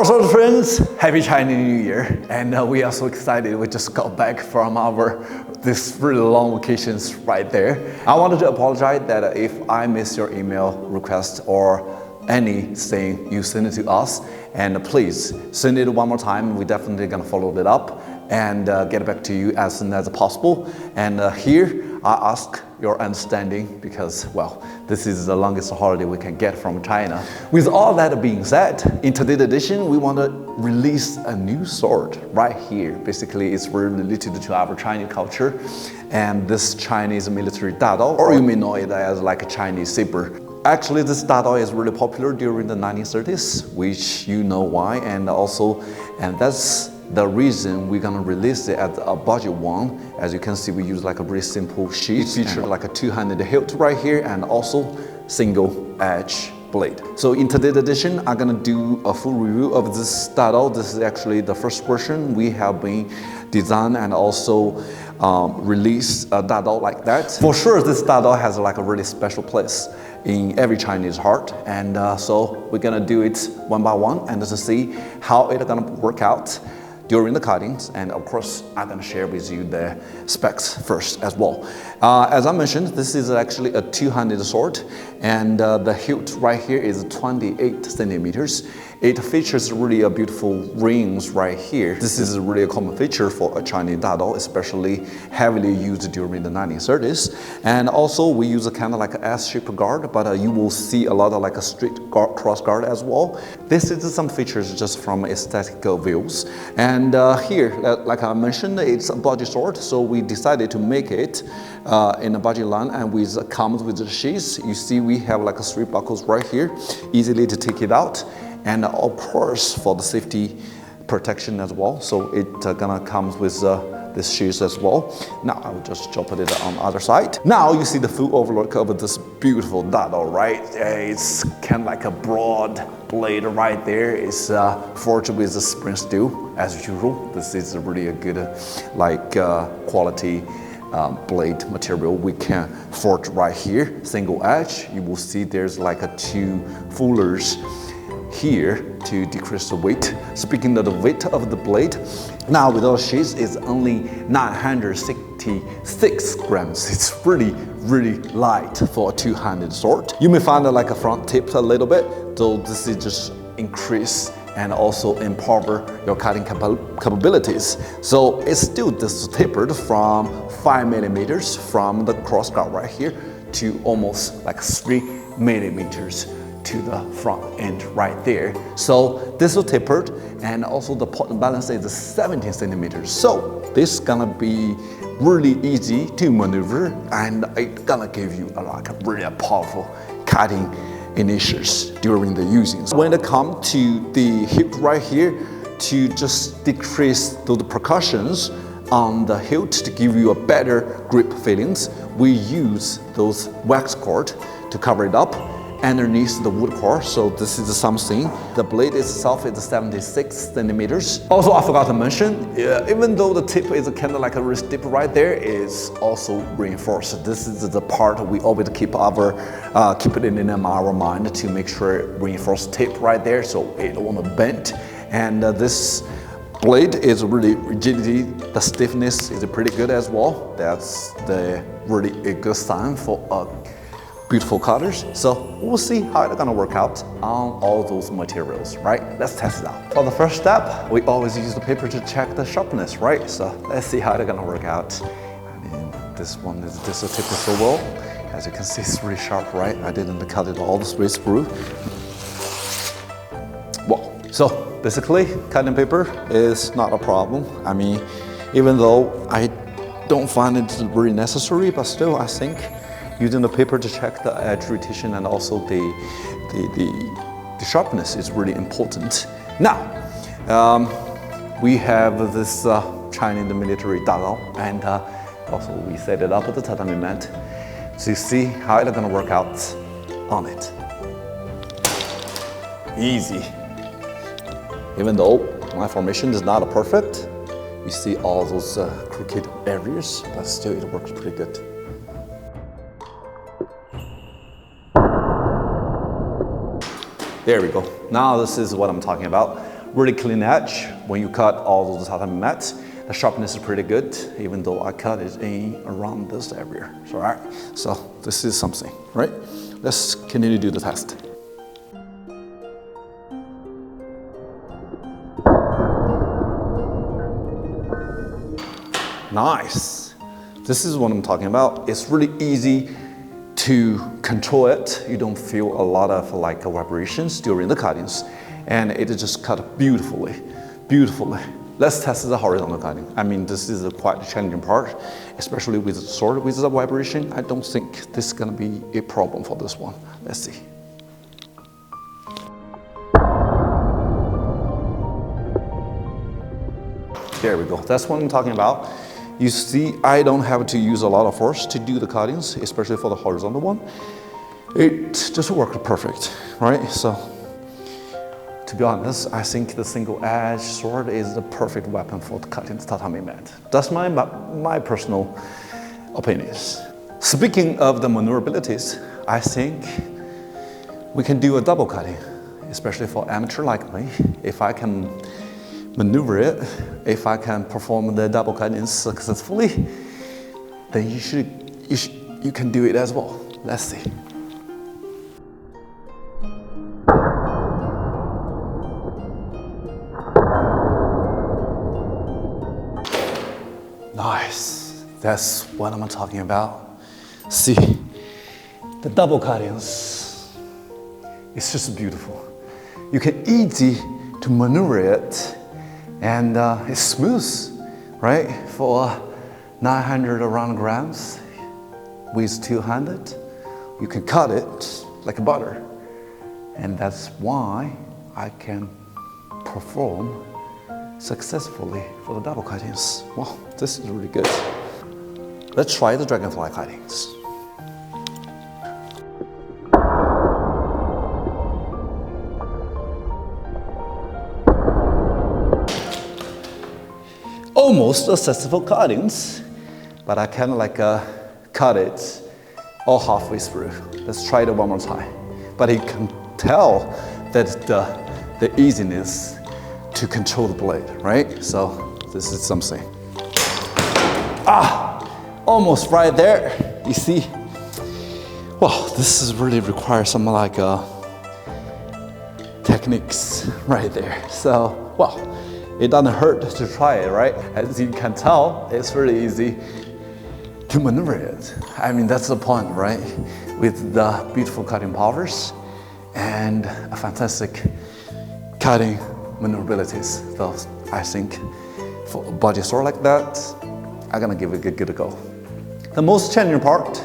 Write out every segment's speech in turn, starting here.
Hello sword friends, happy Chinese New Year, and we are so excited. We just got back from this really long vacations right there. I wanted to apologize that if I missed your email request or anything you send it to us, and please send it one more time. We're definitely gonna follow it up and get back to you as soon as possible. And here I ask your understanding because, well, this is the longest holiday we can get from China. With all that being said, in today's edition, we want to release a new sword right here. Basically, it's very related to our Chinese culture, and this Chinese Military Dadao, or you may know it as like a Chinese saber. Actually, this Dadao is really popular during the 1930s, which you know why, and that's the reason we're gonna release it as a budget one. As you can see, we use like a very simple sheet. It featured like a two-handed hilt right here and also single edge blade. So in today's edition, I'm gonna do a full review of this Dadao. This is actually the first version we have been designed and also release a Dadao like that. For sure, this Dadao has like a really special place in every Chinese heart, and so we're gonna do it one by one and to see how it's gonna work out during the cuttings. And of course, I'm gonna share with you the specs first as well. As I mentioned, this is actually a two-handed sword, and the hilt right here is 28 centimeters. It features really a beautiful rings right here. This is really a common feature for a Chinese Dadao, especially heavily used during the 1930s. And also we use a kind of like an S-shaped guard, but you will see a lot of like a straight cross guard as well. This is some features just from aesthetical views. And here, like I mentioned, it's a budget sword, so we decided to make it in a budget line, and comes with the sheaths. You see we have like a 3 buckles right here, easily to take it out. And of course for the safety protection as well, so it gonna comes with this sheath as well. Now I will just drop it on the other side. Now you see the full overlook of this beautiful Dadao, right? It's kind of like a broad blade right there. It's forged with the spring steel as usual. This is really a good quality blade material we can forge right here. Single edge. You will see there's like a 2 fullers here to decrease the weight. Speaking of the weight of the blade, now with those sheaths, it's only 966 grams. It's really light for a two-handed sword. You may find like a front tip a little bit, though this is just increase and also empower your cutting capabilities. So it's still tapered from 5 millimeters from the cross guard right here to almost like 3 millimeters to the front end right there. So this is tapered, and also the point balance is 17 centimeters. So this is gonna be really easy to maneuver, and it's gonna give you a really powerful cutting initials during the using. So when it comes to the hip right here, to just decrease those percussions on the hilt to give you a better grip feelings, we use those wax cord to cover it up underneath the wood core. So this is something. The blade itself is 76 centimeters. Also, I forgot to mention, even though the tip is kind of like a wrist tip right there, is also reinforced. This is the part we always keep it in our mind to make sure reinforced tip right there, so it won't bend. And this blade is really rigidity. The stiffness is pretty good as well. That's really a good sign for beautiful cutters. So we'll see how it's gonna work out on all those materials, right? Let's test it out. For the first step, we always use the paper to check the sharpness, right? So let's see how it's gonna work out. I mean, this tip is so well. As you can see, it's really sharp, right? I didn't cut it all the way through. Well, so basically, cutting paper is not a problem. I mean, even though I don't find it very necessary, but still, I think using the paper to check the edge rotation and also the sharpness is really important. Now, we have this Chinese Military Dadao, and also we set it up at the tatami mat to see how it's gonna work out on it. Easy. Even though my formation is not perfect, you see all those crooked areas, but still it works pretty good. There we go. Now this is what I'm talking about. really clean edge when you cut all those tatami mats. The sharpness is pretty good, even though I cut it in around this area. So, all right, so this is something, right? Let's continue to do the test. Nice. This is what I'm talking about. It's really easy to control it. You don't feel a lot of like vibrations during the cuttings, and it is just cut beautifully, beautifully. Let's test the horizontal cutting. I mean, this is a quite challenging part, especially with the sword with the vibration. I don't think this is gonna be a problem for this one. Let's see. There we go. That's what I'm talking about. You see, I don't have to use a lot of force to do the cuttings, especially for the horizontal one. It just worked perfect, right? So, to be honest, I think the single edge sword is the perfect weapon for cutting the tatami mat. That's my personal opinions. Speaking of the maneuverabilities, I think we can do a double cutting, especially for amateur like me. If I can maneuver it, if I can perform the double cutting successfully, then you can do it as well. Let's see. Nice. That's what I'm talking about. See, the double cuttings, it's just beautiful. You can easy to maneuver it, and it's smooth, right? For 900 around grams with 200, you can cut it like butter. And that's why I can perform successfully for the double cuttings. Wow, this is really good. Let's try the dragonfly cuttings. Almost successful cuttings, but I kind of like cut it all halfway through. Let's try it one more time. But you can tell that the easiness to control the blade, right? So this is something. Almost right there. You see? Well, this is really requires some like techniques right there. So, well, it doesn't hurt to try it, right? As you can tell, it's really easy to maneuver it. I mean, that's the point, right? With the beautiful cutting powers and a fantastic cutting maneuverabilities. So I think for a body sword like that, I'm gonna give it a good go. The most challenging part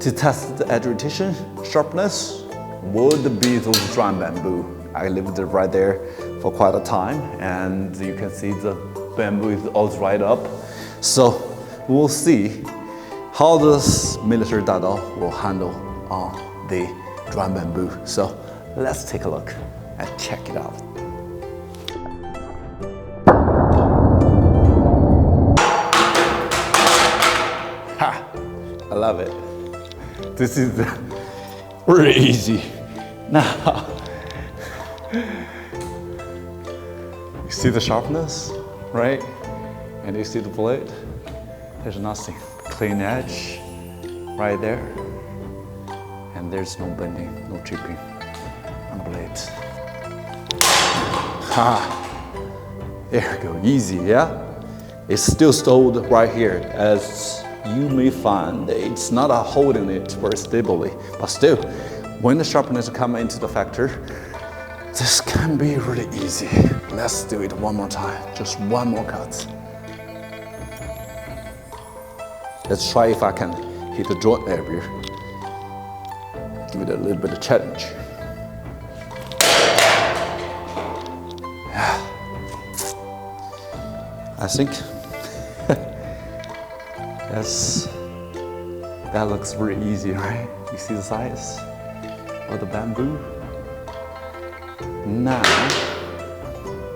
to test the edge rotation sharpness would be those drum bamboo. I lived right there for quite a time, and you can see the bamboo is all dried up. So we'll see how this military Dadao will handle on the drum bamboo. So let's take a look and check it out. Ha! I love it. This is really easy. Now, you see the sharpness, right? And you see the blade? There's nothing. Clean edge right there. And there's no bending, no chipping on the blade. Ha! There we go, easy, yeah? It's still stowed right here. As you may find, it's not holding it very stably, but still, when the sharpness comes into the factor, this can be really easy. Let's do it one more time, just one more cut. Let's try if I can hit the joint area. Give it a little bit of challenge. I think that looks really easy, right? You see the size of the bamboo? Now,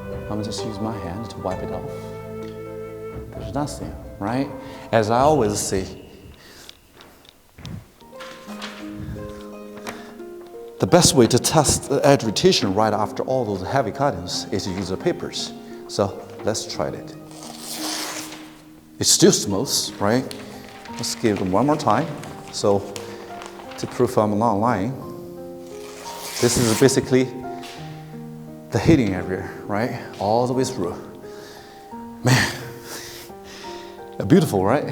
I'm gonna just use my hand to wipe it off. There's nothing, right? As I always say, the best way to test the edge rotation right after all those heavy cuttings is to use the papers. So let's try it. It's still smooth, right? Let's give them one more time. So to prove I'm not lying, this is basically the hitting area, right? All the way through. Man, beautiful, right?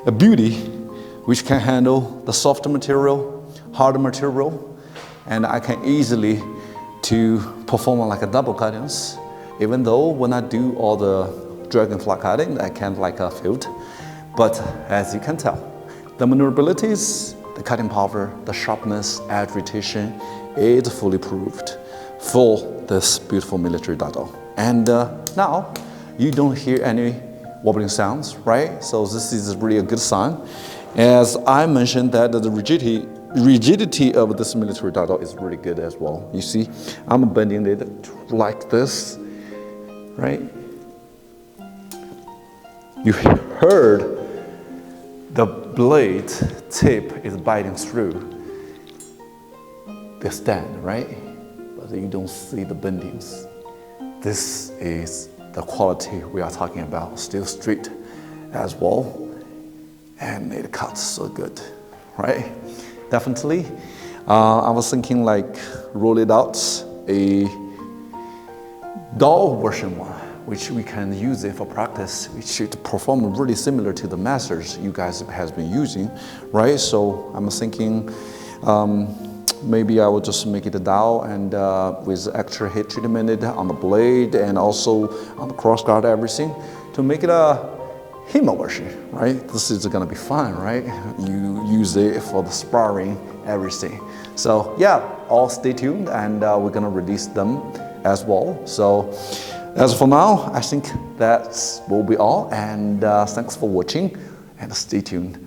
A beauty which can handle the softer material, harder material, and I can easily to perform like a double cuttings. Even though when I do all the dragonfly cutting, I can't like a field. But as you can tell, the maneuverabilities, the cutting power, the sharpness, edge rotation is fully proved for this beautiful military Dadao. And now you don't hear any wobbling sounds, right? So this is really a good sign. As I mentioned that the rigidity of this military Dadao is really good as well. You see, I'm bending it like this, right? You heard the blade tip is biting through the stand, right? But you don't see the bendings. This is the quality we are talking about, still straight as well. And it cuts so good, right? Definitely. I was thinking like roll it out a doll version one, which we can use it for practice. It should perform really similar to the masters you guys has been using, right? So I'm thinking maybe I will just make it a Dao and with extra heat treatment on the blade and also on the crossguard, everything to make it a HEMA version, right? This is gonna be fun, right? You use it for the sparring, everything. So yeah, all stay tuned and we're gonna release them as well. So as for now, I think that will be all and thanks for watching and stay tuned.